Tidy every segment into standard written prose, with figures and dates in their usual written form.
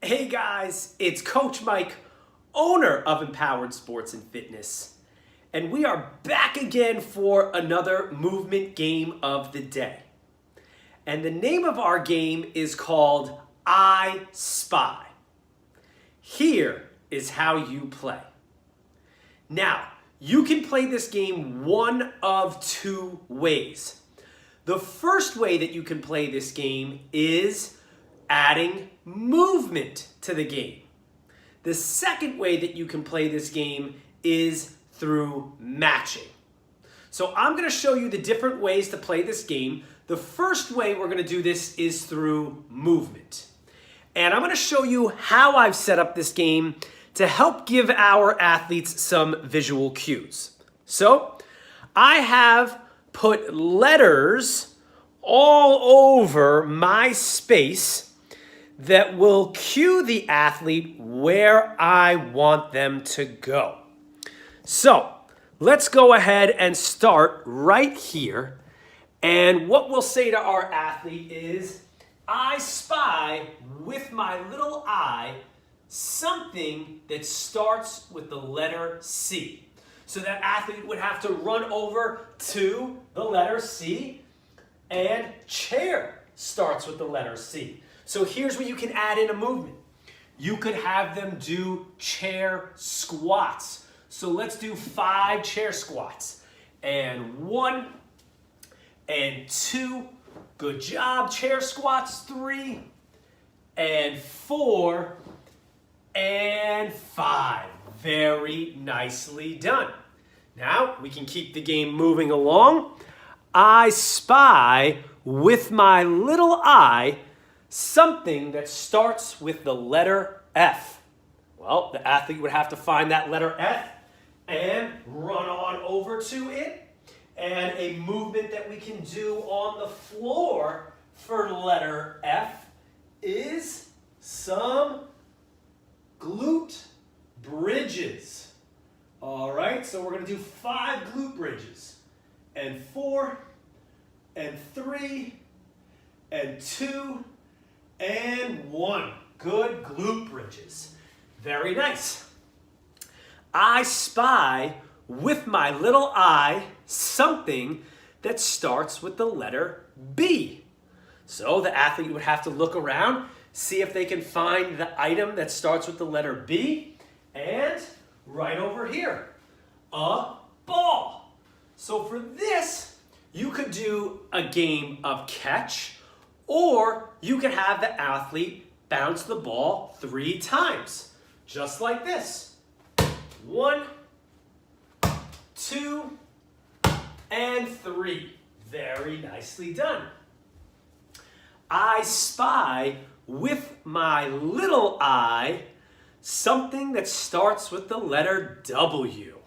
Hey guys, it's Coach Mike, owner of Empowered Sports and Fitness, and we are back again for another movement game of the day. And the name of our game is called I Spy. Here is how you play. Now, you can play this game one of two ways. The first way that you can play this game is adding movement to the game. The second way that you can play this game is through matching. So I'm going to show you the different ways to play this game. The first way we're going to do this is through movement. And I'm going to show you how I've set up this game to help give our athletes some visual cues. So I have put letters all over my space that will cue the athlete where I want them to go. So let's go ahead and start right here. And what we'll say to our athlete is, I spy with my little eye something that starts with the letter C. So that athlete would have to run over to the letter C, and chair starts with the letter C. So here's where you can add in a movement. You could have them do chair squats. So let's do 5 chair squats. And 1 and 2. Good job. Chair squats. 3 and 4 and 5. Very nicely done. Now we can keep the game moving along. I spy with my little eye something that starts with the letter F. Well, the athlete would have to find that letter F and run on over to it. And a movement that we can do on the floor for letter F is some glute bridges. All right, so we're going to do 5 glute bridges. And 4 and 3 and 2 and 1. Good glute bridges. Very nice. I spy with my little eye something that starts with the letter B. So the athlete would have to look around, see if they can find the item that starts with the letter B, and right over here, a ball. So for this, you could do a game of catch, or you could have the athlete bounce the ball 3 times, just like this. 1, 2, and 3. Very nicely done. I spy with my little eye something that starts with the letter W.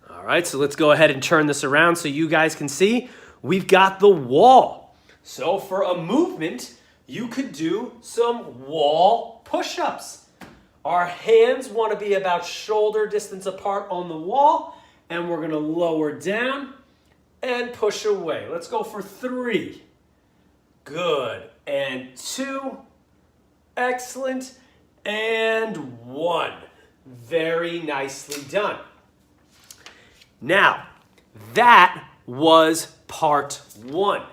All right, so let's go ahead and turn this around so you guys can see. We've got the wall. So for a movement, you could do some wall push-ups. Our hands want to be about shoulder distance apart on the wall, and we're going to lower down and push away. Let's go for 3. Good. And 2. Excellent. And 1. Very nicely done. Now, that was part 1.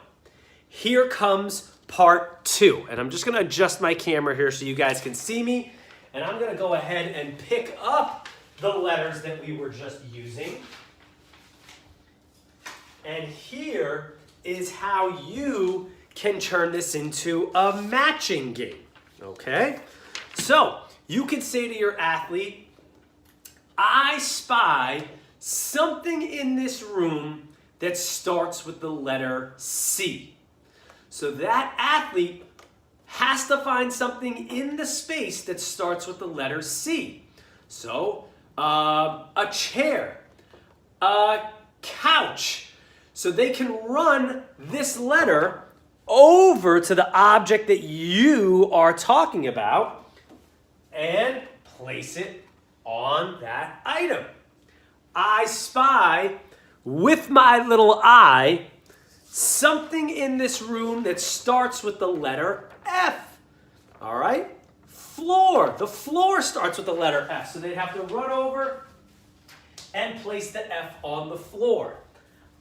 Here comes part 2. And I'm just going to adjust my camera here so you guys can see me. And I'm going to go ahead and pick up the letters that we were just using. And here is how you can turn this into a matching game. Okay? So, you can say to your athlete, I spy something in this room that starts with the letter C. So that athlete has to find something in the space that starts with the letter C. So, a chair, a couch. So they can run this letter over to the object that you are talking about and place it on that item. I spy with my little eye something in this room that starts with the letter F. All right? floor. The floor starts with the letter F. So they'd have to run over and place the F on the floor.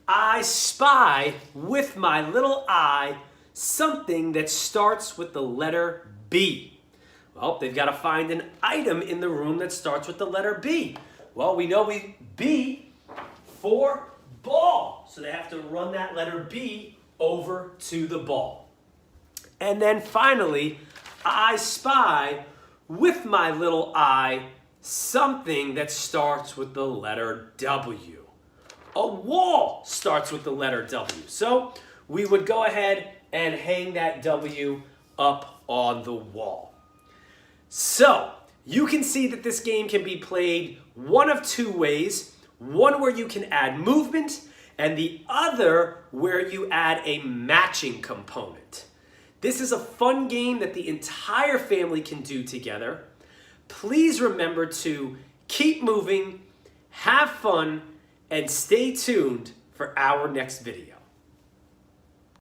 I spy with my little eye something that starts with the letter B. Well, they've got to find an item in the room that starts with the letter B. Well, we know B for ball. So they have to run that letter B over to the ball. And then finally, I spy with my little eye something that starts with the letter W. A wall starts with the letter W. So we would go ahead and hang that W up on the wall. So you can see that this game can be played one of two ways. One where you can add movement, and the other where you add a matching component. This is a fun game that the entire family can do together. Please remember to keep moving, have fun, and stay tuned for our next video.